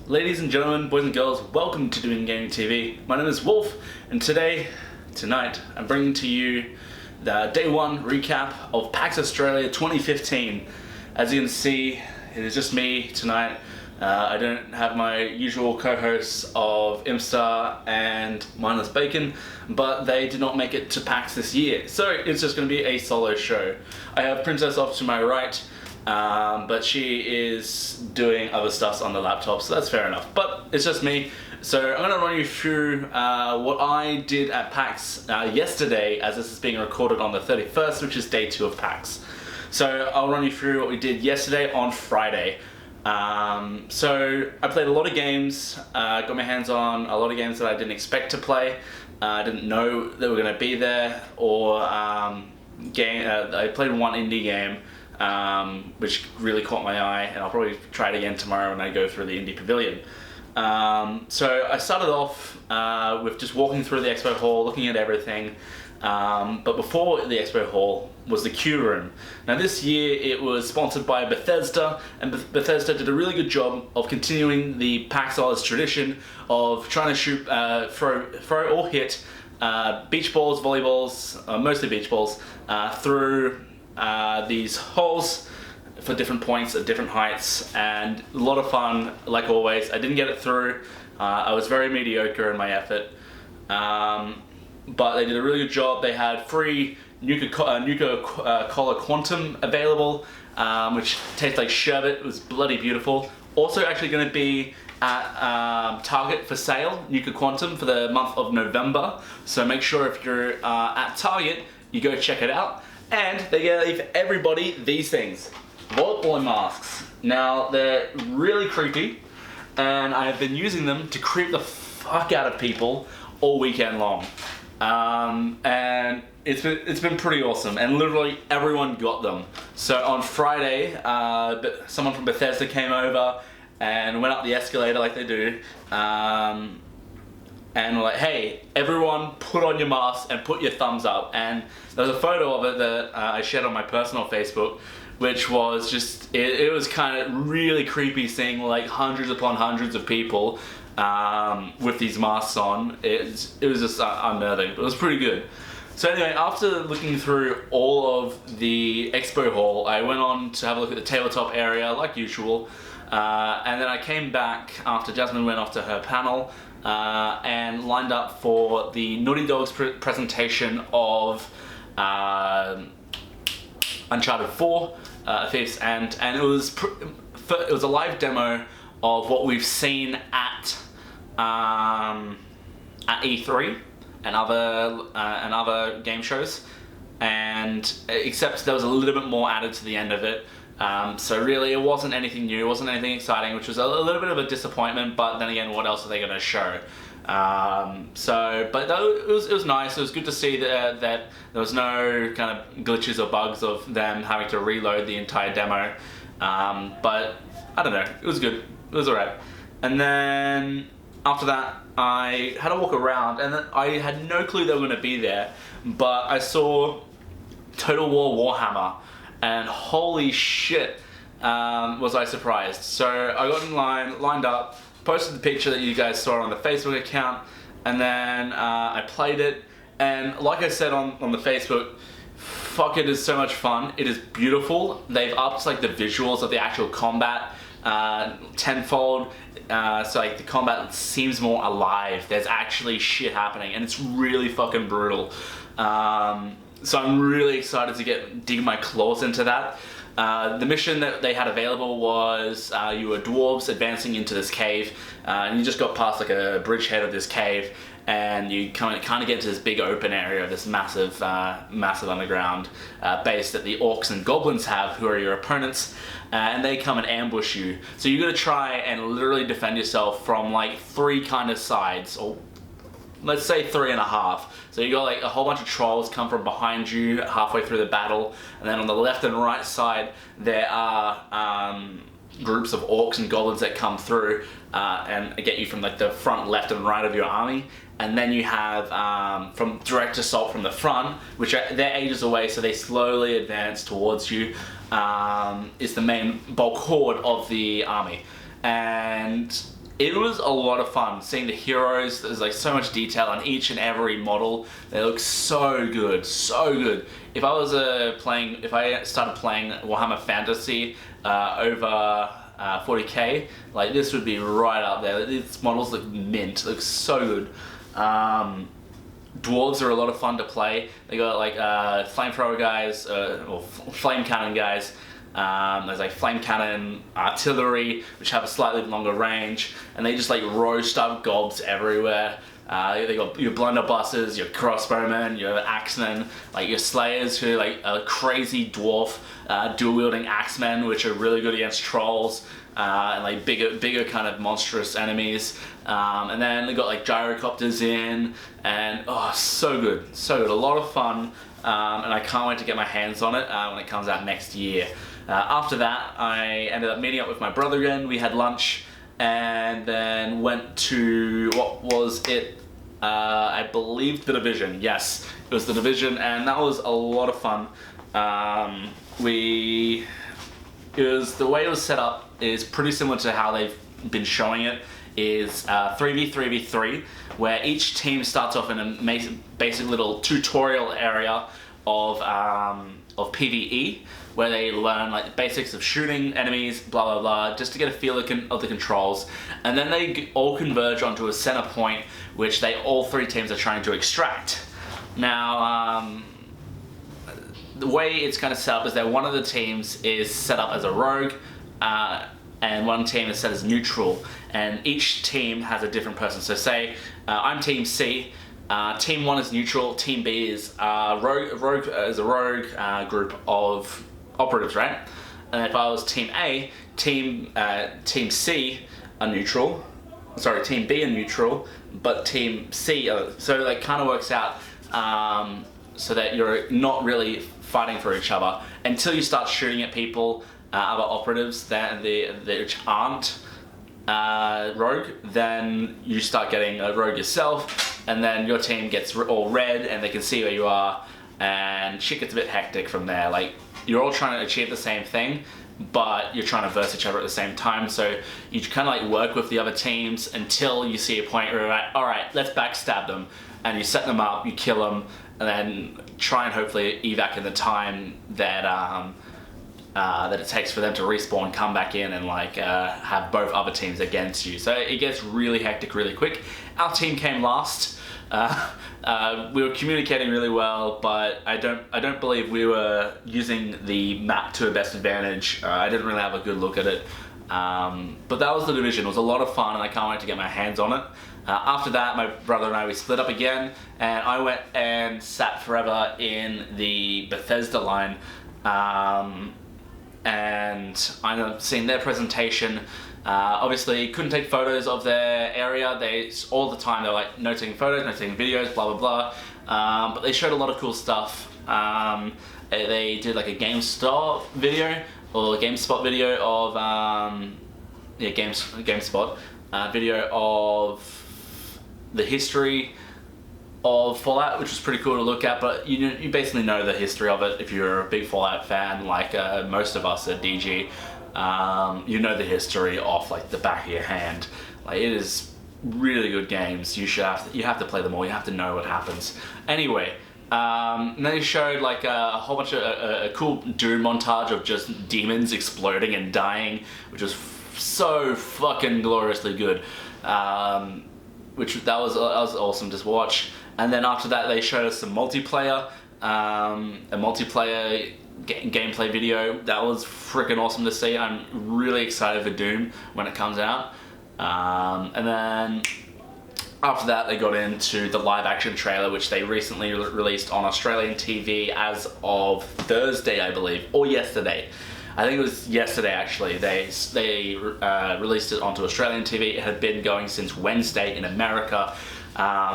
Ladies and gentlemen, boys and girls, welcome to Doing Gaming TV. My name is WoLF, and tonight, I'm bringing to you the Day 1 recap of PAX Australia 2015. As you can see, it is just me tonight. I don't have my usual co-hosts of Imstar and Mindless Bacon, but they did not make it to PAX this year, so it's just going to be a solo show. I have Princess off to my right, but she is doing other stuff on the laptop, so that's fair enough. But it's just me, so I'm going to run you through what I did at PAX yesterday, as this is being recorded on the 31st, which is day 2 of PAX. So I'll run you through what we did yesterday on Friday. So I played a lot of games, got my hands on a lot of games that I didn't expect to play. I didn't know they were going to be there, or I played one indie game, which really caught my eye, and I'll probably try it again tomorrow when I go through the Indie Pavilion. So I started off with just walking through the expo hall, looking at everything. But before the expo hall was the queue room. Now this year it was sponsored by Bethesda, and Bethesda did a really good job of continuing the Pax Aus tradition of trying to shoot, throw or hit beach balls, volleyballs, mostly beach balls, through these holes for different points at different heights, and a lot of fun, like always. I didn't get it through. I was very mediocre in my effort. But they did a really good job. They had free Nuka Cola Quantum available, which tastes like sherbet. It was bloody beautiful. Also actually going to be at Target for sale, Nuka Quantum, for the month of November. So make sure if you're at Target, you go check it out. And they gave everybody these things, volleyball masks. Now they're really creepy, and I have been using them to creep the fuck out of people all weekend long. And it's been pretty awesome, and literally everyone got them. So on Friday, someone from Bethesda came over and went up the escalator like they do, and we're like, hey, everyone put on your mask and put your thumbs up. And there was a photo of it that I shared on my personal Facebook, which was just, it was kind of really creepy seeing like hundreds upon hundreds of people with these masks on. It was just unnerving, but it was pretty good. So anyway, after looking through all of the expo hall, I went on to have a look at the tabletop area like usual, and then I came back after Jasmine went off to her panel and lined up for the Naughty Dog's presentation of Uncharted 4 Thieves, and it was a live demo of what we've seen at E3 and other game shows, and except there was a little bit more added to the end of it. So really, it wasn't anything new, it wasn't anything exciting, which was a little bit of a disappointment. But then again, what else are they going to show? But it was nice. It was good to see that there was no kind of glitches or bugs of them having to reload the entire demo. But I don't know, it was good. It was alright. And then after that, I had a walk around, and then I had no clue they were going to be there, but I saw Total War Warhammer, and holy shit, was I surprised. So I got in line, lined up, posted the picture that you guys saw on the Facebook account, and then I played it, and like I said on the Facebook, fuck, it is so much fun. It is beautiful. They've upped like the visuals of the actual combat tenfold, so like the combat seems more alive. There's actually shit happening, and it's really fucking brutal. So I'm really excited to dig my claws into that. The mission that they had available was you were dwarves advancing into this cave, and you just got past like a bridgehead of this cave, and you kind of get into this big open area, this massive underground base that the orcs and goblins have, who are your opponents, and they come and ambush you. So you got to try and literally defend yourself from like 3 kind of sides, or let's say 3.5. So you got like a whole bunch of trolls come from behind you halfway through the battle, and then on the left and right side there are groups of orcs and goblins that come through and get you from like the front left and right of your army. And then you have from direct assault from the front, which they're ages away, so they slowly advance towards you, is the main bulk horde of the army. And It was a lot of fun seeing the heroes. There's like so much detail on each and every model. They look so good, so good. If I was if I started playing Warhammer Fantasy over 40k, like this would be right up there. These models look mint, look so good. Dwarves are a lot of fun to play. They got like flamethrower guys, or flame cannon guys. There's like flame cannon, artillery, which have a slightly longer range, and they just like roast up gobs everywhere. They got your blunderbusses, your crossbowmen, your axemen, like your slayers who are like a crazy dwarf dual wielding axemen, which are really good against trolls and like bigger kind of monstrous enemies. And then they got like gyrocopters in, and oh, so good, so good, a lot of fun. And I can't wait to get my hands on it when it comes out next year. After that, I ended up meeting up with my brother again. We had lunch and then went to, what was it? I believe The Division. Yes, it was The Division, and that was a lot of fun. The way it was set up is pretty similar to how they've been showing it. Is 3v3v3, where each team starts off in a basic little tutorial area of PvE, where they learn like the basics of shooting enemies, blah blah blah, just to get a feel of the controls, and then they all converge onto a center point, which all three teams are trying to extract. Now, the way it's kind of set up is that one of the teams is set up as a rogue, and one team is set as neutral, and each team has a different person. So say I'm Team C, Team 1 is neutral, Team B is rogue is a rogue group of operatives, right? And if I was Team A, Team C are neutral, sorry, Team B are neutral, but Team C are, so it kind of works out so that you're not really fighting for each other until you start shooting at people, other operatives that which aren't rogue. Then you start getting a rogue yourself, and then your team gets all red and they can see where you are, and shit gets a bit hectic from there. Like, you're all trying to achieve the same thing, but you're trying to verse each other at the same time, so you kind of like work with the other teams until you see a point where you're like, alright, let's backstab them, and you set them up, you kill them, and then try and hopefully evac in the time that that it takes for them to respawn, come back in, and like have both other teams against you. So it gets really hectic really quick. Our team came last. We were communicating really well, but I don't believe we were using the map to our best advantage. I didn't really have a good look at it. But that was The Division. It was a lot of fun, and I can't wait to get my hands on it. After that, my brother and I, we split up again, and I went and sat forever in the Bethesda line. And I ended up seeing their presentation. Obviously couldn't take photos of their area. They all the time they were like noting photos, noting videos, blah blah blah. But they showed a lot of cool stuff. They did like a GameStop video or GameSpot video of GameSpot video of the history of Fallout, which was pretty cool to look at. But you basically know the history of it if you're a big Fallout fan, like most of us at DG. You know the history off like the back of your hand. Like, it is really good games. You have to play them all. You have to know what happens. Anyway, and then they showed like a whole bunch of a cool Doom montage of just demons exploding and dying, which was so fucking gloriously good. That was awesome to watch. And then after that, they showed us some multiplayer, a multiplayer gameplay video. That was freaking awesome to see. I'm really excited for Doom when it comes out. And then after that, they got into the live action trailer, which they recently released on Australian TV as of Thursday, I believe, or yesterday. I think it was yesterday actually. They released it onto Australian TV. It had been going since Wednesday in America.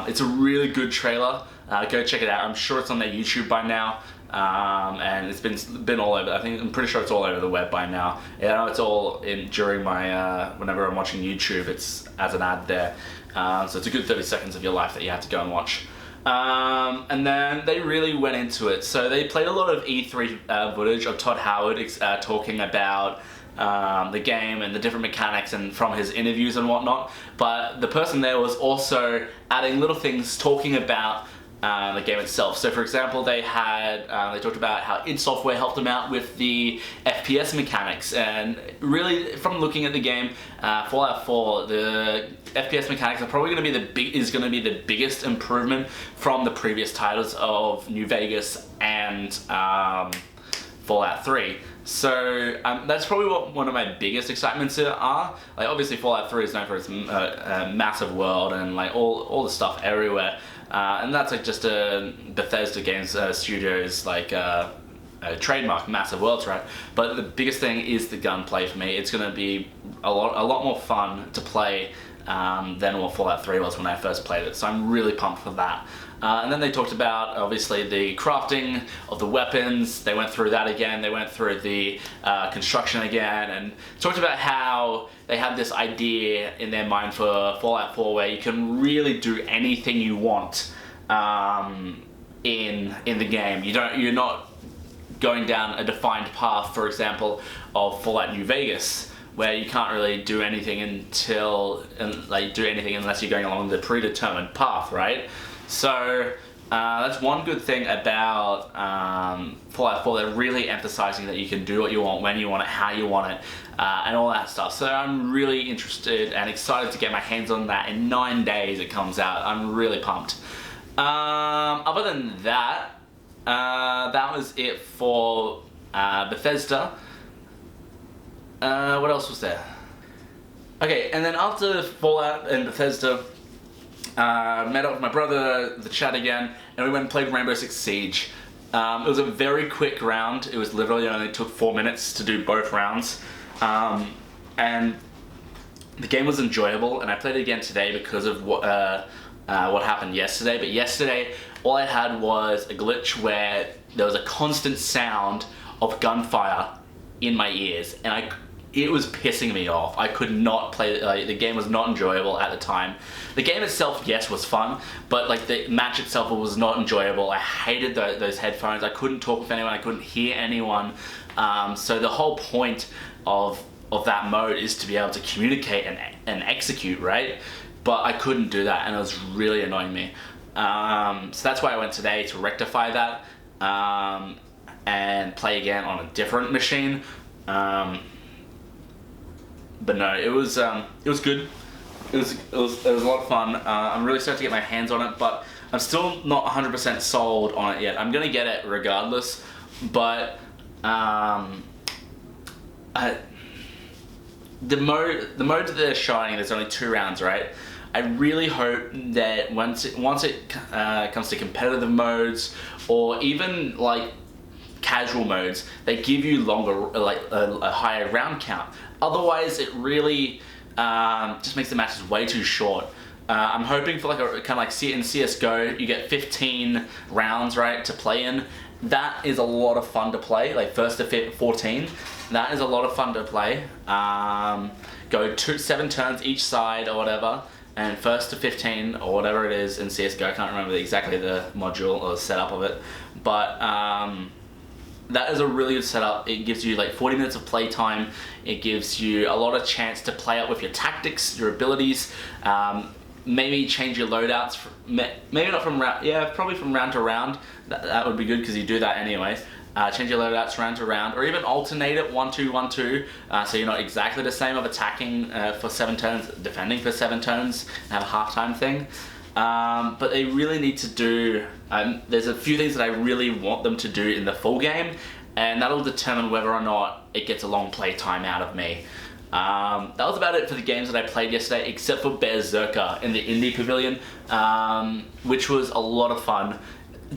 It's a really good trailer. Go check it out. I'm sure it's on their YouTube by now. And it's been all over. I'm pretty sure it's all over the web by now. Yeah, I know it's all in during my whenever I'm watching YouTube. It's as an ad there. So it's a good 30 seconds of your life that you have to go and watch. And then they really went into it. So they played a lot of E3 footage of Todd Howard talking about the game and the different mechanics and from his interviews and whatnot. But the person there was also adding little things talking about the game itself. So for example, they talked about how id Software helped them out with the FPS mechanics, and really from looking at the game, Fallout 4, the FPS mechanics are probably going to be the biggest improvement from the previous titles of New Vegas and Fallout 3. So that's probably what one of my biggest excitements are. Like obviously Fallout 3 is known for its massive world and like all the stuff everywhere. And that's like just a Bethesda Games Studios like trademark, massive worlds, right? But the biggest thing is the gunplay for me. It's going to be a lot more fun to play than what Fallout 3 was when I first played it. So I'm really pumped for that. And then they talked about, obviously, the crafting of the weapons. They went through that again. They went through the construction again, and talked about how they had this idea in their mind for Fallout 4 where you can really do anything you want in the game. You're not going down a defined path, for example, of Fallout New Vegas, where you can't really do anything unless you're going along the predetermined path, right? So that's one good thing about Fallout 4. They're really emphasizing that you can do what you want, when you want it, how you want it, and all that stuff. So I'm really interested and excited to get my hands on that. In 9 days it comes out. I'm really pumped. Other than that, that was it for Bethesda. What else was there? Okay, and then after Fallout and Bethesda, met up with my brother, the chat again, and we went and played Rainbow Six Siege. It was a very quick round. It was literally only took 4 minutes to do both rounds. And the game was enjoyable, and I played it again today because of what happened yesterday. But yesterday, all I had was a glitch where there was a constant sound of gunfire in my ears, and it was pissing me off. I could not play, the game was not enjoyable at the time. The game itself, yes, was fun, but like the match itself was not enjoyable. I hated those headphones. I couldn't talk with anyone. I couldn't hear anyone. So the whole point of that mode is to be able to communicate and execute, right? But I couldn't do that, and it was really annoying me. So that's why I went today to rectify that and play again on a different machine. But no, it was good. It was a lot of fun. I'm really excited to get my hands on it, but I'm still not 100% sold on it yet. I'm gonna get it regardless, but the mode that they're showing, there's only 2 rounds, right? I really hope that once it comes to competitive modes or even like casual modes, they give you longer, like a higher round count. Otherwise, it really just makes the matches way too short. I'm hoping for like a kind of like in CS:GO, you get 15 rounds, right, to play in. That is a lot of fun to play, like 1st to 14. That is a lot of fun to play. Go 7 turns each side or whatever, and 1st to 15 or whatever it is in CS:GO. I can't remember exactly the module or the setup of it, but that is a really good setup. It gives you like 40 minutes of play time. It gives you a lot of chance to play out with your tactics, your abilities, maybe change your loadouts, maybe not from round, yeah, probably from round to round. That would be good because you do that anyways. Change your loadouts round to round, or even alternate it 1-2, 1-2, so you're not exactly the same of attacking for 7 turns, defending for 7 turns, and have a halftime thing. But they really need to do, there's a few things that I really want them to do in the full game, and that'll determine whether or not it gets a long play time out of me. That was about it for the games that I played yesterday, except for Berserker in the Indie Pavilion, which was a lot of fun.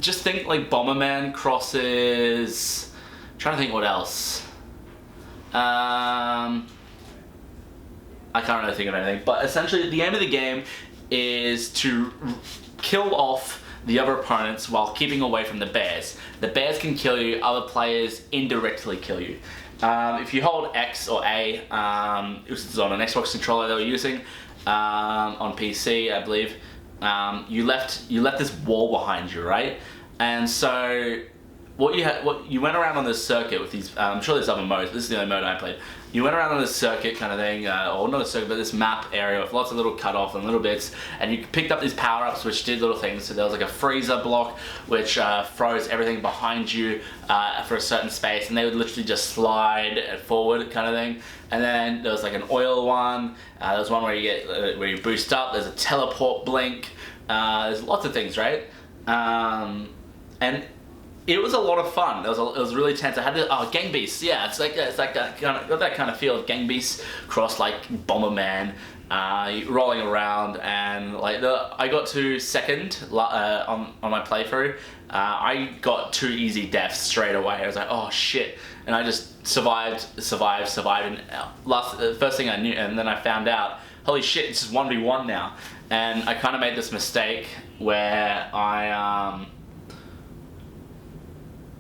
Just think like Bomberman crosses, I'm trying to think what else. I can't really think of anything, but essentially the aim of the game is to kill off the other opponents while keeping away from the bears. The bears can kill you, other players indirectly kill you. If you hold X or A, this is on an Xbox controller they were using, on PC I believe, you left this wall behind you, right? And so what you went around on this circuit with these. I'm sure there's other modes. This is the only mode I played. You went around on this circuit kind of thing, or not a circuit, but this map area with lots of little cut-off and little bits, and you picked up these power-ups which did little things. So there was like a freezer block which froze everything behind you for a certain space, and they would literally just slide forward kind of thing. And then there was like an oil one. There was one where you get where you boost up. There's a teleport blink. There's lots of things, right? And it was a lot of fun. It was really tense. I had to, Gang Beasts, yeah, it's like that kind of, got that kind of feel of Gang Beasts cross like Bomberman, rolling around, and like I got to second on my playthrough. I got 2 easy deaths straight away. I was like, oh shit, and I just survived, and first thing I knew, and then I found out, holy shit, it's just 1v1 now, and I kind of made this mistake where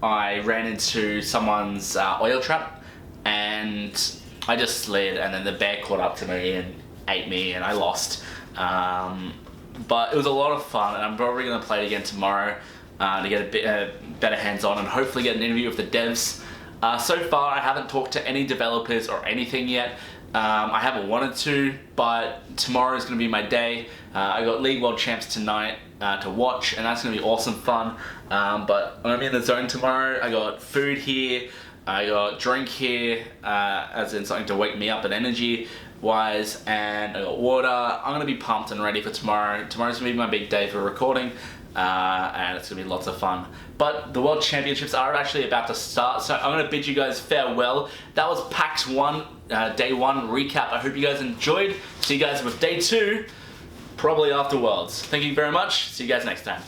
I ran into someone's oil trap, and I just slid, and then the bear caught up to me and ate me, and I lost. But it was a lot of fun, and I'm probably going to play it again tomorrow to get a bit better hands-on, and hopefully get an interview with the devs. So far, I haven't talked to any developers or anything yet. I haven't wanted to, but tomorrow is going to be my day. I got League World Champs tonight to watch, and that's going to be awesome fun. But I'm in the zone tomorrow. I got food here, I got drink here, as in something to wake me up and energy wise, and I got water. I'm going to be pumped and ready for tomorrow. Tomorrow's going to be my big day for recording. And it's going to be lots of fun. But the World Championships are actually about to start, so I'm going to bid you guys farewell. That was PAX 1, Day 1 recap. I hope you guys enjoyed. See you guys with Day 2, probably after Worlds. Thank you very much. See you guys next time.